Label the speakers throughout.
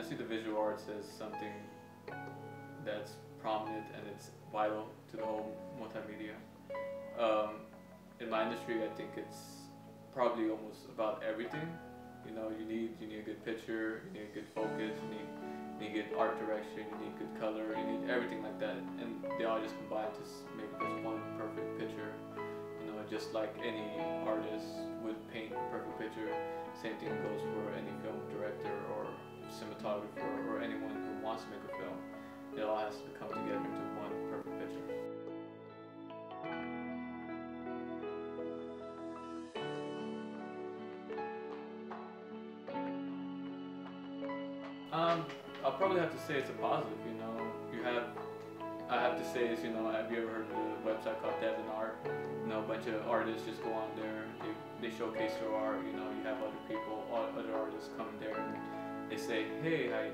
Speaker 1: see the visual arts as something that's prominent and it's vital to the whole multimedia. In my industry, I think it's probably almost about everything. You know, you need a good picture, you need a good focus, you need good art direction, you need good color, you need everything like that, and they all just combine to make this one perfect picture. You know, just like any artist would paint a perfect picture, same thing goes for any film director or cinematographer or anyone who wants to make a film. It all has to come together into one perfect picture. I'll probably have to say it's a positive. You know, I have to say is, you know, have you ever heard of the website called DeviantArt? You know, a bunch of artists just go on there. They showcase their art. You know, you have other people, other artists come there and they say, hey, I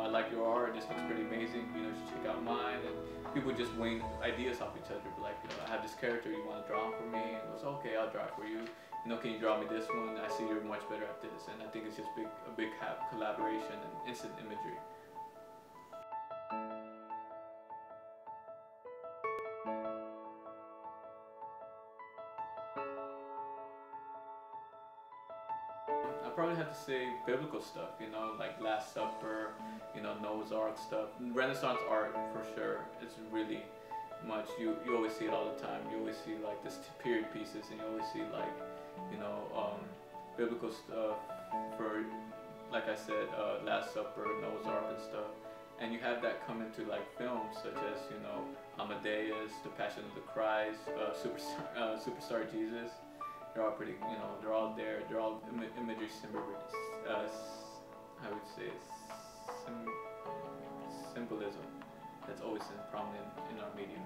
Speaker 1: like your art. This looks pretty amazing. You know, you should check out mine. And people just wing ideas off each other. Like, I have this character. You want to draw for me? And it's okay. I'll draw it for you. You know, can you draw me this one? I see you're much better at this. And I think it's just a big collaboration and instant imagery. I probably have to say biblical stuff, you know, like Last Supper, you know, Noah's Ark stuff. Renaissance art for sure. It's really much, you always see it all the time. You always see like this period pieces, and you always see like, you know, biblical stuff for, like I said, Last Supper, Noah's Ark and stuff. And you have that come into like films such as, you know, Amadeus, The Passion of the Christ, Superstar Jesus. They're all pretty, you know, they're all there. They're all imagery I would say symbolism that's always been prominent in our media.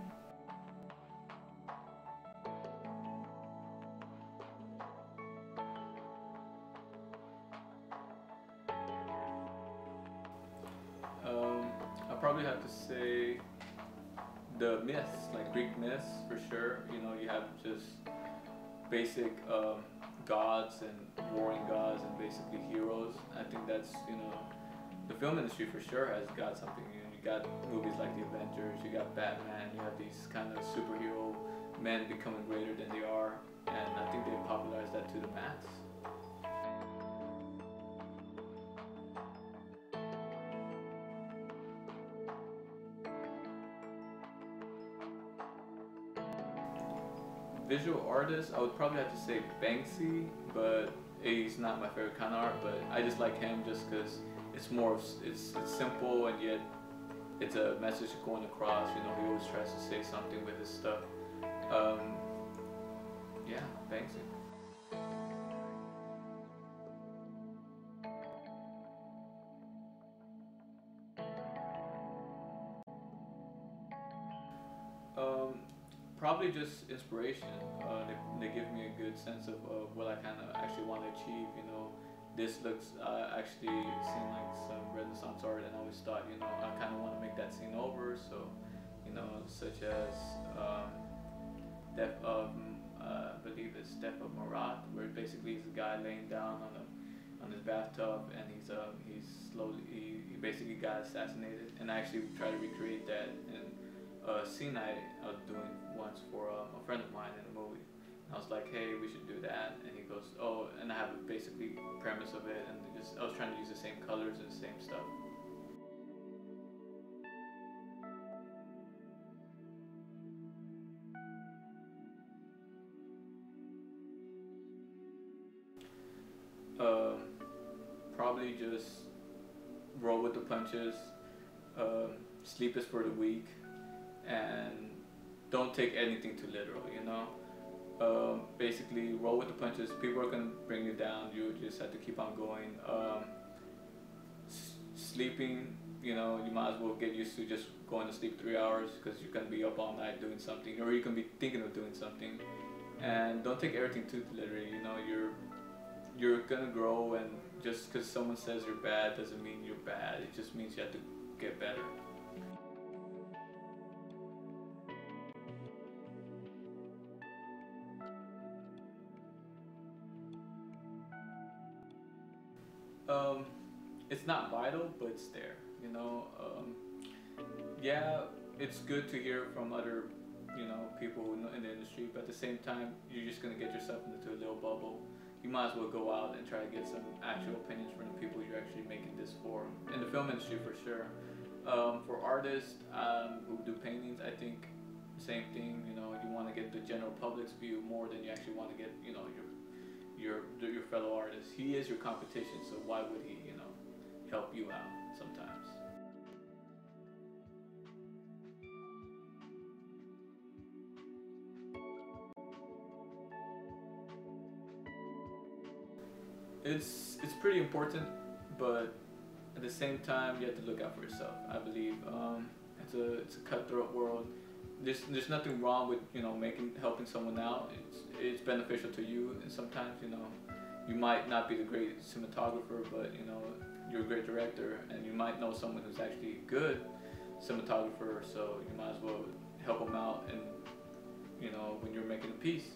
Speaker 1: I probably have to say the myths, like Greek myths for sure. You know, you have just basic gods and warring gods and basically heroes. I think that's, you know, the film industry for sure has got something. You got movies like The Avengers, you got Batman, you have these kind of superhero men becoming greater than they are, and I think they popularized that to the mass. Visual artist, I would probably have to say Banksy, but he's not my favorite kind of art, but I just like him just because it's more, it's simple and yet it's a message going across. You know, he always tries to say something with his stuff. Yeah, Banksy. Probably just inspiration. They give me a good sense of what I kind of actually want to achieve. You know, this looks actually seemed like some Renaissance art, and I always thought, you know, I kind of want to make that scene over. So, you know, such as Death of, I believe it's Death of Marat, where basically he's a guy laying down on his bathtub, and he's slowly he basically got assassinated, and I actually tried to recreate that in a scene I was doing once for a friend of mine in a movie. And I was like, hey, we should do that, and he goes, oh, and I have a basically premise of it, and I was trying to use the same colors and the same stuff. Probably just roll with the punches. Sleep is for the weak, and don't take anything too literal, you know. Basically roll with the punches. People are gonna bring you down. You just have to keep on going. Sleeping, you know, you might as well get used to just going to sleep 3 hours, because you're gonna be up all night doing something, or you can be thinking of doing something. And don't take everything too literally. You know, you're gonna grow, and just because someone says you're bad doesn't mean you're bad. It just means you have to get better. it's not vital, but it's there. You know, yeah, it's good to hear from other, you know, people in the industry, but at the same time, you're just gonna get yourself into a little bubble. You might as well go out and try to get some actual opinions from the people you're actually making this for. In the film industry, for sure. For artists who do paintings, I think same thing. You know, you want to get the general public's view more than you actually want to get, you know, your fellow artist. He is your competition, so why would he, you know, help you out sometimes? It's pretty important, but at the same time, you have to look out for yourself. I believe it's a cutthroat world. There's nothing wrong with, you know, helping someone out. It's beneficial to you, and sometimes, you know, you might not be the great cinematographer, but you know, you're a great director, and you might know someone who's actually good cinematographer. So you might as well help them out, and you know, when you're making a piece.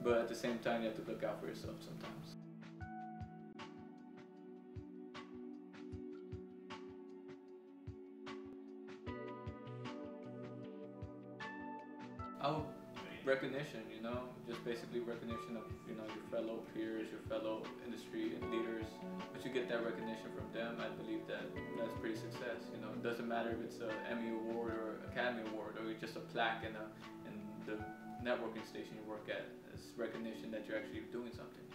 Speaker 1: But at the same time, you have to look out for yourself sometimes. I would recognition, you know, just basically recognition of, you know, your fellow peers, your fellow industry and leaders. Once you get that recognition from them, I believe that that's pretty success. You know, it doesn't matter if it's an Emmy award or Academy award or just a plaque in the networking station you work at. It's recognition that you're actually doing something.